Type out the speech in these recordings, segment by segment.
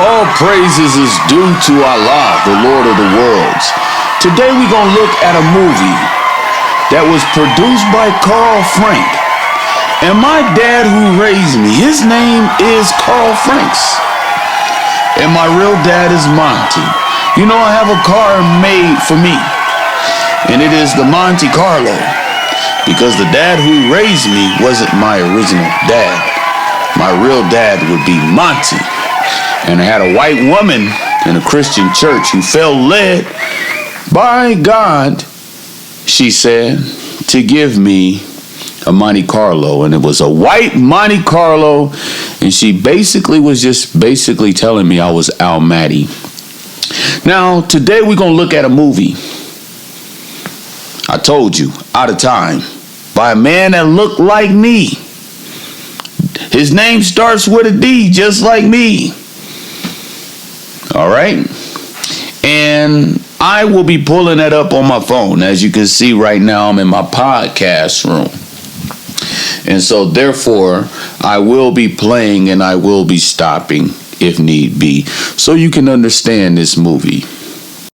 All praises is due to Allah, the Lord of the worlds. Today we're going to look at a movie that was produced by Carl Frank. And my dad who raised me, his name is Carl Franks. And my real dad is Monty. You know, I have a car made for me. And it is the Monte Carlo. Because the dad who raised me wasn't my original dad. My real dad would be Monty. And I had a white woman in a Christian church who felt led by God, she said, to give me a Monte Carlo. And it was a white Monte Carlo. And she basically was just telling me I was Al Mahdi. Now, today we're going to look at a movie. I told you, Out of Time, by a man that looked like me. His name starts with a D, just like me. All right? And I will be pulling that up on my phone. As you can see right now, I'm in my podcast room. And so, therefore, I will be playing and I will be stopping if need be, so you can understand this movie.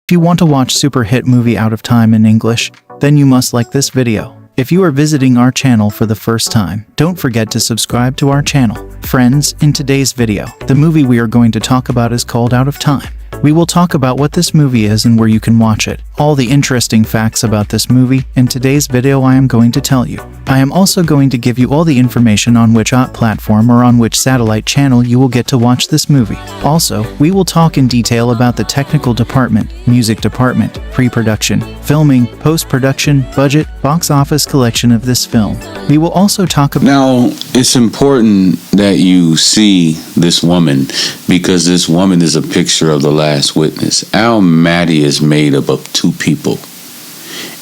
If you want to watch super hit movie Out of Time in English, then you must like this video. If you are visiting our channel for the first time, don't forget to subscribe to our channel. Friends, in today's video, the movie we are going to talk about is called Out of Time. We will talk about what this movie is and where you can watch it, all the interesting facts about this movie. In today's video I am going to tell you. I am also going to give you all the information on which platform or on which satellite channel you will get to watch this movie. Also, we will talk in detail about the technical department, music department, pre-production, filming, post-production, budget, box office collection of this film. We will also talk about... Now, it's important that you see this woman, because this woman is a picture of the last witness. Al Mahdi is made up of two people,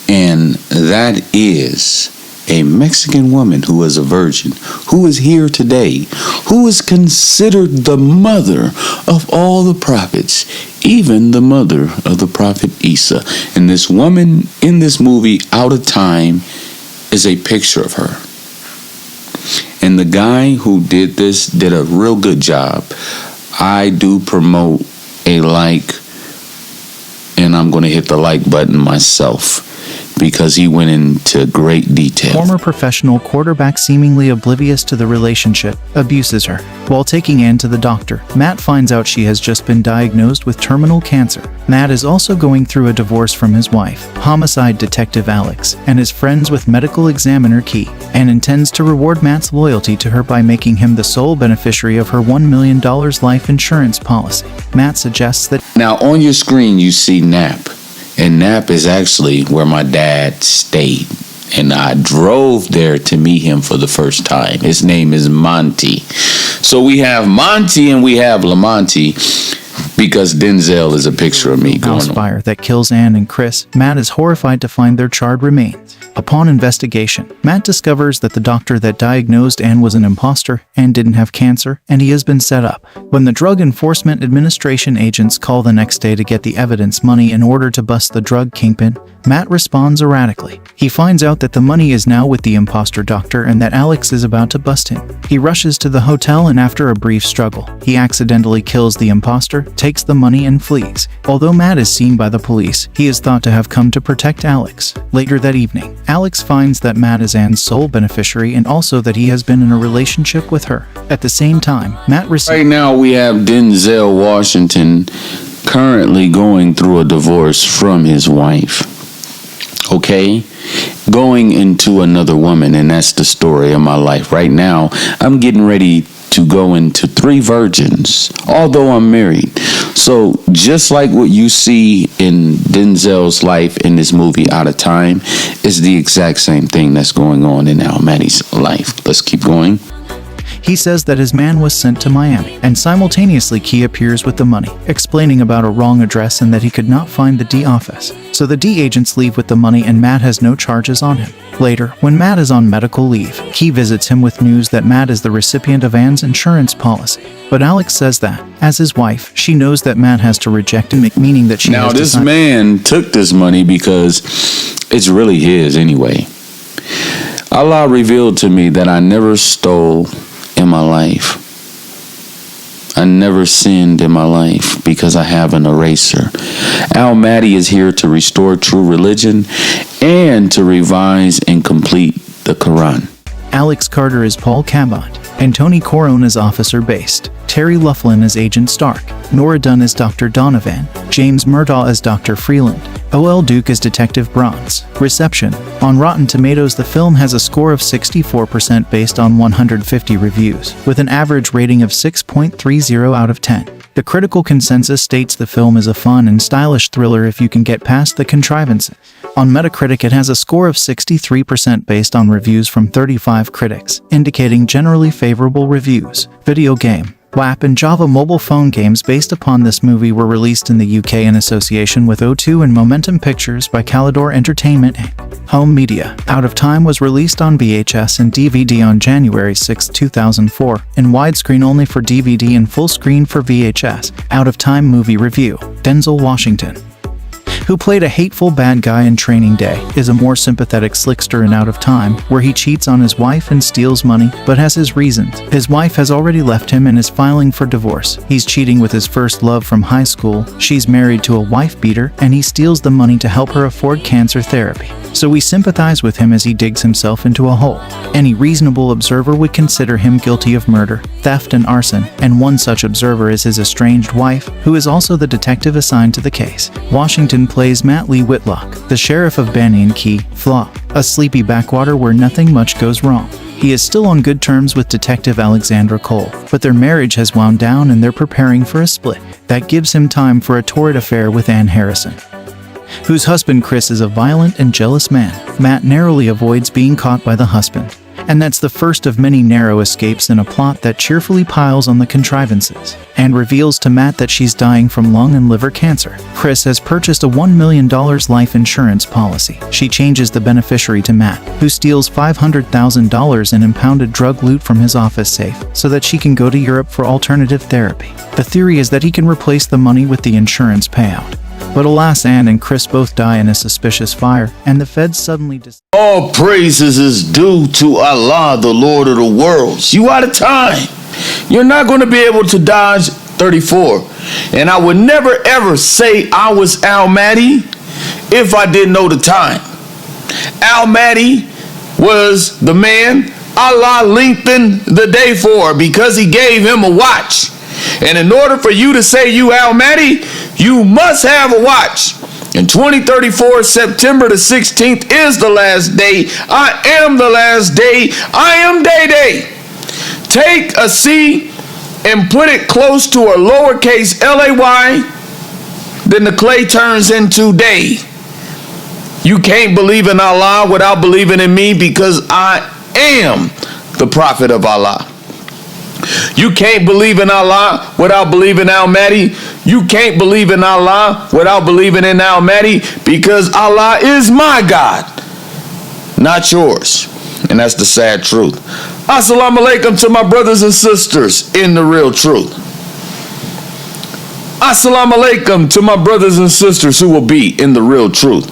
and that is a Mexican woman who is a virgin, who is here today, who is considered the mother of all the prophets, even the mother of the prophet Isa. And this woman in this movie, Out of Time, is a picture of her. And the guy who did this did a real good job. I do promote a like, and I'm going to hit the like button myself, because he went into great detail. Former professional quarterback, seemingly oblivious to the relationship, abuses her. While taking Anne to the doctor, Matt finds out she has just been diagnosed with terminal cancer. Matt is also going through a divorce from his wife, homicide detective Alex, and is friends with medical examiner Key, and intends to reward Matt's loyalty to her by making him the sole beneficiary of her $1 million life insurance policy. Matt suggests that... Now, on your screen, you see Nap. And Nap is actually where my dad stayed. And I drove there to meet him for the first time. His name is Monty. So we have Monty and we have Lamonte, because Denzel is a picture of me going house fire that kills Anne and Chris. Matt is horrified to find their charred remains. Upon investigation, Matt discovers that the doctor that diagnosed Anne was an imposter and didn't have cancer, and he has been set up. When the Drug Enforcement Administration agents call the next day to get the evidence money in order to bust the drug kingpin, Matt responds erratically. He finds out that the money is now with the imposter doctor and that Alex is about to bust him. He rushes to the hotel, and after a brief struggle, he accidentally kills the imposter, takes the money, and flees. Although Matt is seen by the police, he is thought to have come to protect Alex. Later that evening, Alex finds that Matt is Anne's sole beneficiary and also that he has been in a relationship with her. At the same time, Matt receives... Right now we have Denzel Washington currently going through a divorce from his wife. Okay? Going into another woman, and that's the story of my life. Right now, I'm getting ready to go into 3 virgins, although I'm married. So just like what you see in Denzel's life in this movie Out of Time is the exact same thing that's going on in Al Mahdi's life. Let's keep going. He says that his man was sent to Miami, and simultaneously Key appears with the money, explaining about a wrong address and that he could not find the D office. So the D agents leave with the money and Matt has no charges on him. Later, when Matt is on medical leave, Key visits him with news that Matt is the recipient of Anne's insurance policy. But Alex says that, as his wife, she knows that Matt has to reject him, meaning that she has Now, this man took this money because it's really his anyway. Allah revealed to me that I never stole in my life. I never sinned in my life because I have an eraser. Mahdi is here to restore true religion and to revise and complete the Quran. Alex Carter is Paul Cabot, and Tony Corone is Officer Based. Terry Loughlin is Agent Stark. Nora Dunn is Dr. Donovan. James Murtaugh is Dr. Freeland. O.L. Duke is Detective Bronze. Reception. On Rotten Tomatoes, the film has a score of 64% based on 150 reviews, with an average rating of 6.30 out of 10. The critical consensus states the film is a fun and stylish thriller if you can get past the contrivances. On Metacritic, it has a score of 63% based on reviews from 35 critics, indicating generally favorable reviews. Video game. WAP and Java mobile phone games based upon this movie were released in the UK in association with O2 and Momentum Pictures by Calidor Entertainment Inc. Home media. Out of Time was released on VHS and DVD on January 6, 2004, in widescreen only for DVD and full screen for VHS. Out of Time movie review. Denzel Washington, who played a hateful bad guy in Training Day, is a more sympathetic slickster in Out of Time, where he cheats on his wife and steals money, but has his reasons. His wife has already left him and is filing for divorce. He's cheating with his first love from high school, she's married to a wife-beater, and he steals the money to help her afford cancer therapy. So we sympathize with him as he digs himself into a hole. Any reasonable observer would consider him guilty of murder, theft, and arson, and one such observer is his estranged wife, who is also the detective assigned to the case. Washington plays Matt Lee Whitlock, the sheriff of Banyan Key, Flaw, a sleepy backwater where nothing much goes wrong. He is still on good terms with Detective Alexandra Cole, but their marriage has wound down and they're preparing for a split. That gives him time for a torrid affair with Ann Harrison, whose husband Chris is a violent and jealous man. Matt narrowly avoids being caught by the husband, and that's the first of many narrow escapes in a plot that cheerfully piles on the contrivances, and reveals to Matt that she's dying from lung and liver cancer. Chris has purchased a $1 million life insurance policy. She changes the beneficiary to Matt, who steals $500,000 in impounded drug loot from his office safe so that she can go to Europe for alternative therapy. The theory is that he can replace the money with the insurance payout. But alas, Ann and Chris both die in a suspicious fire, and the feds suddenly All praises is due to Allah, the Lord of the worlds. You out of time. You're not going to be able to dodge 34. And I would never ever say I was Mahdi if I didn't know the time. Mahdi was the man Allah lengthened the day for because he gave him a watch. And in order for you to say you Mahdi, you must have a watch. In 2034, September the 16th is the last day. I am the last day. I am Day. Take a C and put it close to a lowercase L-A-Y, then the clay turns into day. You can't believe in Allah without believing in me because I am the prophet of Allah. You can't believe in Allah without believing in Mahdi. You can't believe in Allah without believing in Mahdi because Allah is my God, not yours. And that's the sad truth. Assalamu alaikum to my brothers and sisters in the real truth. Assalamu alaikum to my brothers and sisters who will be in the real truth.